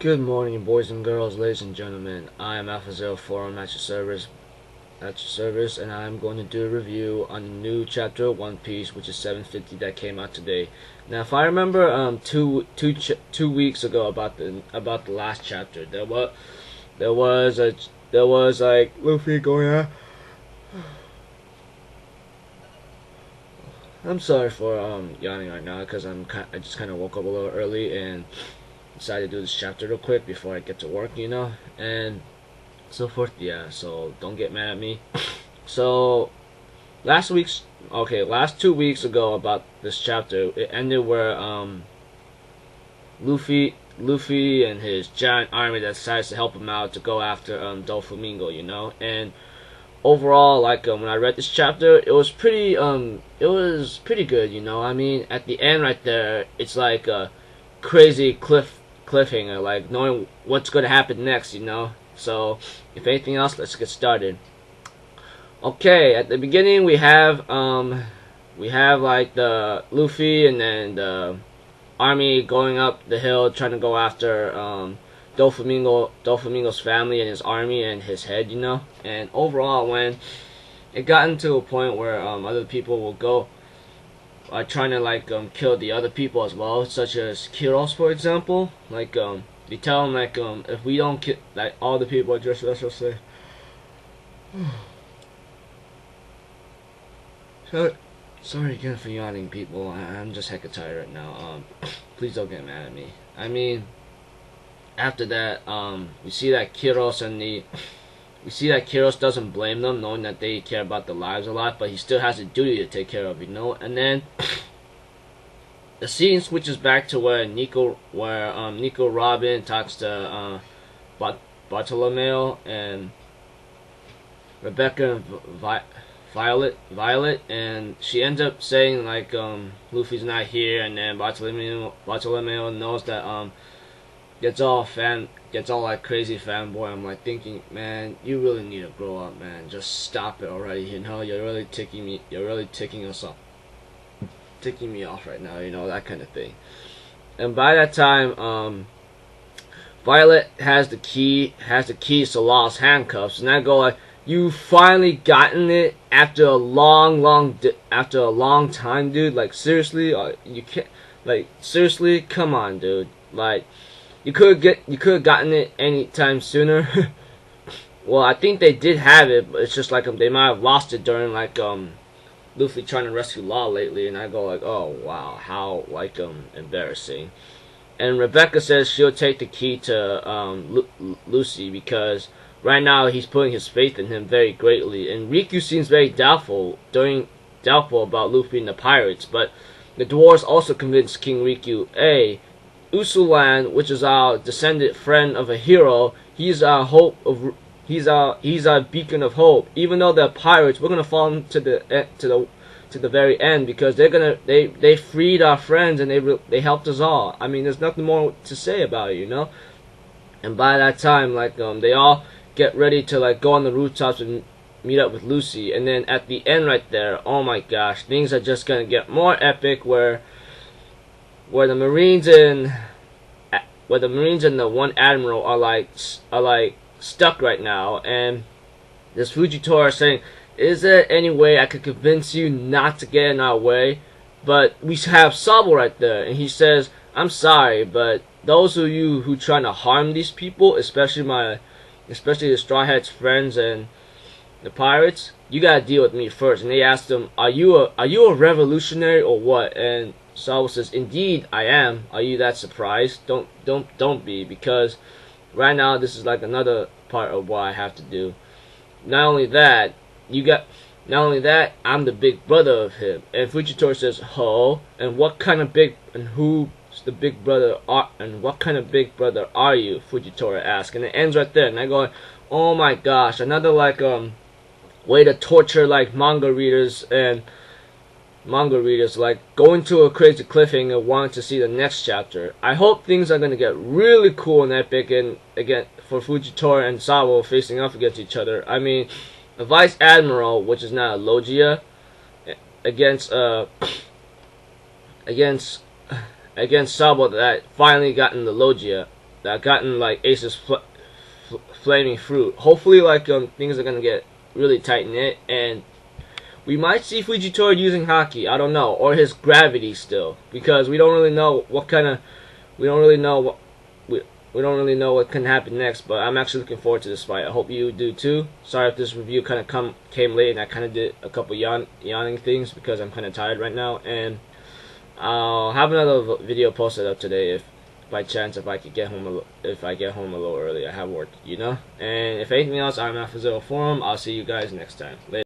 Good morning, boys and girls, ladies and gentlemen. I am Alpha04 at your service, and I'm going to do a review on the new chapter of One Piece, which is 750 that came out today. Now, if I remember, 2 weeks ago about the last chapter, there was like Luffy going out. I'm sorry for yawning right now because I just kind of woke up a little early and decided to do this chapter real quick before I get to work, and so forth. Yeah, so don't get mad at me. So last 2 weeks ago about this chapter, it ended where Luffy and his giant army that decides to help him out to go after Doflamingo, and overall, like when I read this chapter, it was pretty good. I mean, at the end right there, it's like a crazy cliffhanger, like knowing what's going to happen next. So if anything else, let's get started. Okay, at the beginning we have like the Luffy and then the army going up the hill trying to go after Doflamingo's family and his army and his head, and overall when it got into a point where other people will go trying to kill the other people as well, such as Kiros, for example. Like they tell him if we don't kill all the people, just let's just say. Sorry again for yawning, people. I'm just hecka tired right now. Please don't get mad at me. I mean, after that, we see that Kiros doesn't blame them, knowing that they care about their lives a lot, but he still has a duty to take care of, And then the scene switches back to where Nico Robin talks to Bartolomeo and Rebecca and Violet, and she ends up saying Luffy's not here, and then Bartolomeo knows that gets all like crazy fanboy. I'm like thinking, man, you really need to grow up, man. Just stop it already. You're really ticking me off right now. That kind of thing. And by that time, Violet has the keys to Law's handcuffs, and I go like, you finally gotten it after a long time, dude. Like seriously, you can't. Like seriously, come on, dude. Like. You could have gotten it any time sooner. Well, I think they did have it, but it's just like they might have lost it during Luffy trying to rescue Law lately, and I go like, oh wow, how embarrassing. And Rebecca says she'll take the key to Lucy because right now he's putting his faith in him very greatly, and Riku seems very doubtful about Luffy and the pirates, but the dwarves also convinced King Riku, Usulan, which is our descendant friend of a hero, he's our beacon of hope. Even though they're pirates, we're gonna follow them to the very end because they freed our friends and they helped us all. I mean, there's nothing more to say about it, And by that time, they all get ready to go on the rooftops and meet up with Lucy. And then at the end, right there, oh my gosh, things are just gonna get more epic where the Marines and the one admiral are like stuck right now, and this Fujitora saying, "Is there any way I could convince you not to get in our way?" But we have Sabo right there, and he says, "I'm sorry, but those of you who trying to harm these people, especially the Straw Hats friends and the pirates, you gotta deal with me first." And they asked him, "Are you a revolutionary or what?" And Sabo says, "Indeed, I am. Are you that surprised? Don't be, because right now this is another part of what I have to do. Not only that, I'm the big brother of him." And Fujitora says, "Ho, and what kind of big brother are you?" Fujitora asks, and it ends right there. And I go, "Oh my gosh, another way to torture manga readers, going to a crazy cliffhanger wanting to see the next chapter." I hope things are going to get really cool and epic, and again for Fujitora and Sabo facing off against each other. I mean, a vice admiral, which is now a Logia, against Sabo that finally got in the Logia. that gotten like Ace's flaming fruit. Hopefully, like things are gonna get really tight knit, and we might see Fujitora using Haki. I don't know, or his gravity still, because we don't really know what kind of. We don't really know what we don't really know what can happen next. But I'm actually looking forward to this fight. I hope you do too. Sorry if this review kind of came late and I kind of did a couple yawning things because I'm kind of tired right now. And I'll have another video posted up today if by chance if I get home a little early. I have work, you know. And if anything else, I'm Alpha Zero Forum. I'll see you guys next time. Later.